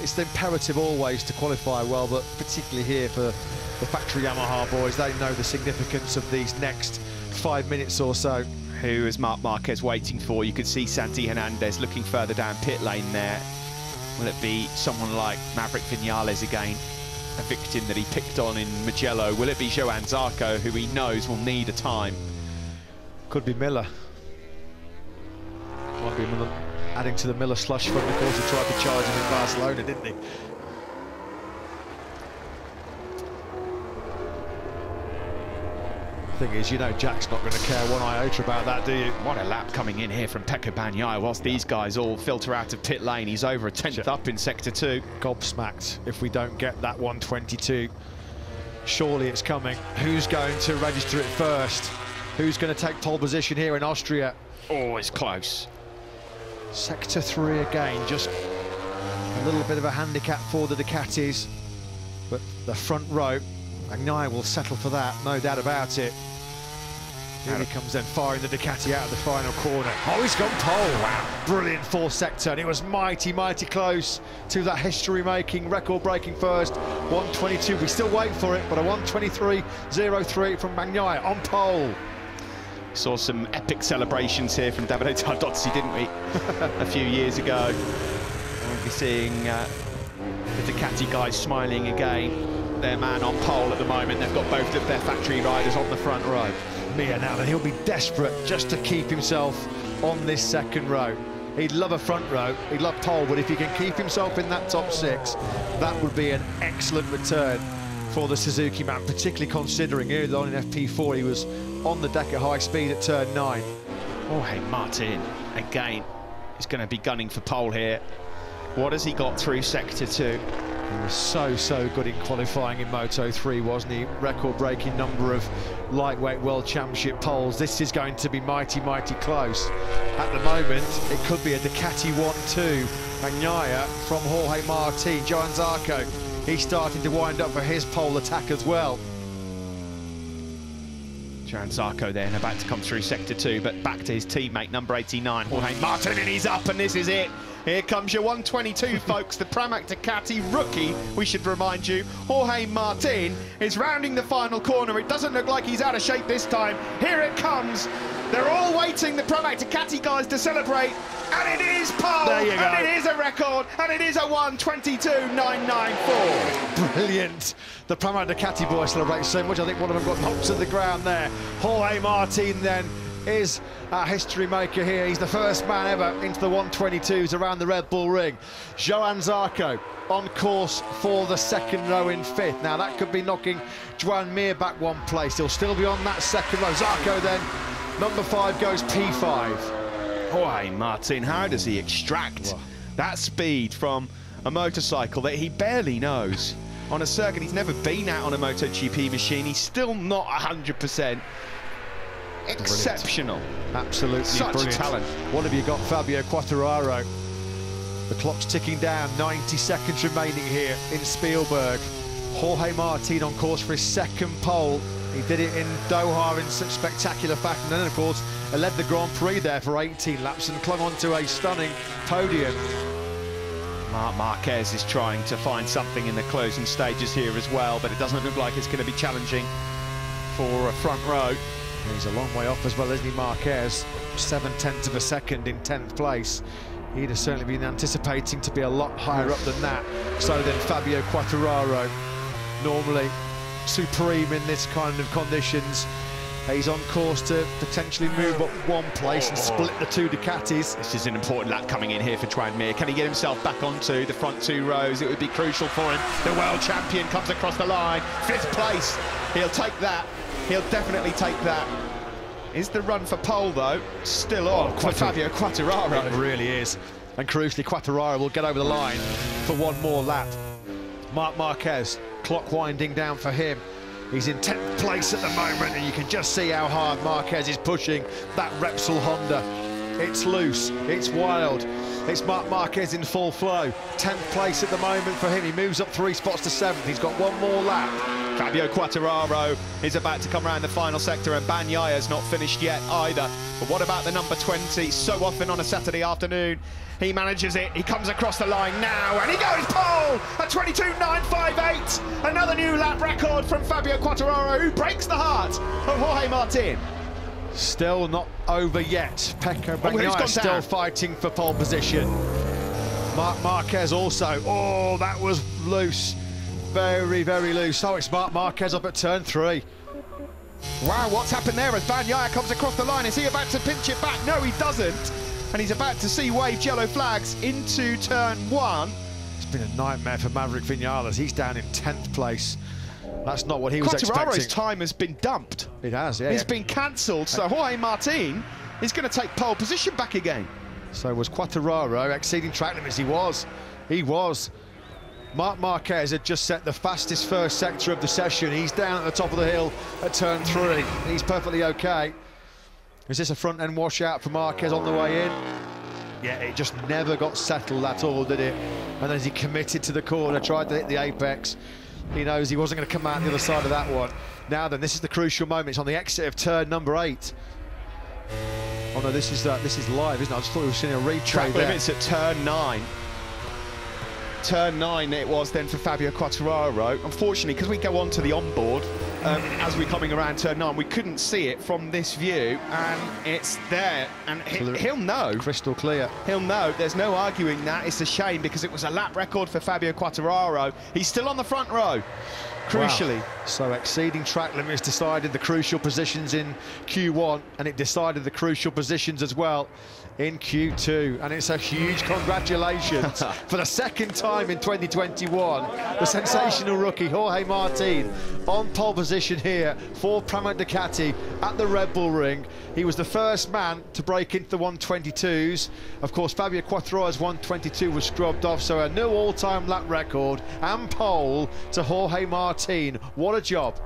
it's imperative always to qualify well, but particularly here for the factory Yamaha boys, they know the significance of these next 5 minutes or so. Who is Marc Marquez waiting for? You could see Santi Hernandez looking further down pit lane there. Will it be someone like Maverick Vinales again, a victim that he picked on in Mugello? Will it be Johann Zarco, who he knows will need a time? Could be Miller. Might be Miller adding to the Miller slush fund. Of course, he tried to charge him in Barcelona, didn't he? Thing is, you know, Jack's not going to care one iota about that, do you? What a lap coming in here from Pecco Bagnaia. Whilst these guys all filter out of pit lane, he's over a 10th up in Sector 2. Gobsmacked if we don't get that 122. Surely it's coming. Who's going to register it first? Who's going to take pole position here in Austria? Oh, it's close. Sector 3 again, just a little bit of a handicap for the Ducatis, but the front row, Bagnaia will settle for that, no doubt about it. Here he comes then, firing the Ducati out of the final corner. Oh, he's gone pole. Wow, brilliant fourth sector, and it was mighty, mighty close to that history-making, record-breaking first 122. We still wait for it, but a 123.03 from Bagnaia on pole. Saw some epic celebrations here from Davide Tardozzi, didn't we? A few years ago. We'll be seeing the Ducati guys smiling again. Their man on pole at the moment. They've got both of their factory riders on the front row. Mir now, and he'll be desperate just to keep himself on this second row. He'd love a front row, he'd love pole, but if he can keep himself in that top 6, that would be an excellent return for the Suzuki man, particularly considering he was on an FP4, he was on the deck at high speed at turn 9. Jorge Martin, again, is going to be gunning for pole here. What has he got through Sector 2? He was so good in qualifying in Moto3, wasn't he? Record-breaking number of lightweight World Championship poles. This is going to be mighty, mighty close. At the moment, it could be a Ducati 1-2. Bagnaia from Jorge Martin, Johann Zarco. He's starting to wind up for his pole attack as well. Johann Zarco then about to come through Sector 2, but back to his teammate, number 89, Jorge Martin, and he's up, and this is it. Here comes your 122, folks, the Pramac Ducati rookie, we should remind you. Jorge Martin is rounding the final corner. It doesn't look like he's out of shape this time. Here it comes. They're all waiting, the Pramac Ducati guys, to celebrate. And it is pole, there you go. And it is a record, and it is a 122.994. Brilliant. The Pramac Ducati boys celebrate so much. I think one of them got knocked to the ground there. Jorge Martin then is our history maker here. He's the first man ever into the 122s around the Red Bull Ring. Johann Zarco on course for the second row in 5th. Now that could be knocking Joan Mir back one place. He'll still be on that second row. Zarco then, number 5 goes P5. Jorge Martin, how does he extract that speed from a motorcycle that he barely knows? On a circuit he's never been out on a MotoGP machine. He's still not 100%. Exceptional. Brilliant. Absolutely such brilliant. A talent. What have you got, Fabio Quartararo? The clock's ticking down, 90 seconds remaining here in Spielberg. Jorge Martin on course for his second pole. He did it in Doha in such spectacular fashion, and then of course led the Grand Prix there for 18 laps and clung on to a stunning podium. Marc Marquez is trying to find something in the closing stages here as well, but it doesn't look like it's going to be challenging for a front row. He's a long way off as well, isn't he, Marquez? 7/10 of a second in 10th place. He'd have certainly been anticipating to be a lot higher up than that. So then Fabio Quartararo, normally supreme in this kind of conditions. He's on course to potentially move up one place and split the two Ducatis. This is an important lap coming in here for Joan Mir. Can he get himself back onto the front 2 rows? It would be crucial for him. The world champion comes across the line. 5th place. He'll take that. He'll definitely take that. Is the run for pole, though, still on for Fabio Quartararo? It really is. And crucially, Quartararo will get over the line for one more lap. Marc Marquez, clock winding down for him. He's in 10th place at the moment, and you can just see how hard Marquez is pushing that Repsol Honda. It's loose, it's wild. It's Marc Marquez in full flow. 10th place at the moment for him. He moves up 3 spots to 7th. He's got one more lap. Fabio Quartararo is about to come around the final sector, and Bagnaya's not finished yet either. But what about the number 20? So often on a Saturday afternoon, he manages it. He comes across the line now, and he goes pole at 22.958. Another new lap record from Fabio Quartararo, who breaks the heart of Jorge Martin. Still not over yet. Pecco Bagnaia still down? Fighting for pole position. Marc Marquez also. Oh, that was loose. Very, very loose. Oh, it's Marc Marquez up at turn 3. Wow, what's happened there as Bagnaia comes across the line? Is he about to pinch it back? No, he doesn't. And he's about to see waved yellow flags into turn 1. It's been a nightmare for Maverick Vinales. He's down in 10th place. That's not what he was expecting. Quartararo's time has been dumped. It has, yeah. It's been cancelled, so Jorge Martin is going to take pole position back again. So was Quartararo, exceeding track limits. He was. Marc Marquez had just set the fastest first sector of the session. He's down at the top of the hill at turn 3. He's perfectly okay. Is this a front-end washout for Marquez on the way in? Yeah, it just never got settled at all, did it? And then as he committed to the corner, tried to hit the apex, he knows he wasn't going to come out the other side of that one. Now then, this is the crucial moment. It's on the exit of turn number 8. Oh no, this is live, isn't it? I just thought we were seeing a replay Track there. limits at turn 9. Turn 9 it was then for Fabio Quartararo. Unfortunately, because we go on to the onboard, as we're coming around turn 9, we couldn't see it from this view, and it's there, and he'll know. Crystal clear. He'll know. There's no arguing that. It's a shame because it was a lap record for Fabio Quartararo. He's still on the front row, crucially. Wow. So exceeding track limits decided the crucial positions in Q1, and it decided the crucial positions as well in Q2, and it's a huge congratulations for the second time in 2021. The sensational rookie Jorge Martin on pole position here for Pramac Ducati at the Red Bull Ring. He was the first man to break into the 122s. Of course, Fabio Quartararo's 122 was scrubbed off, so a new all-time lap record and pole to Jorge Martin. What a job.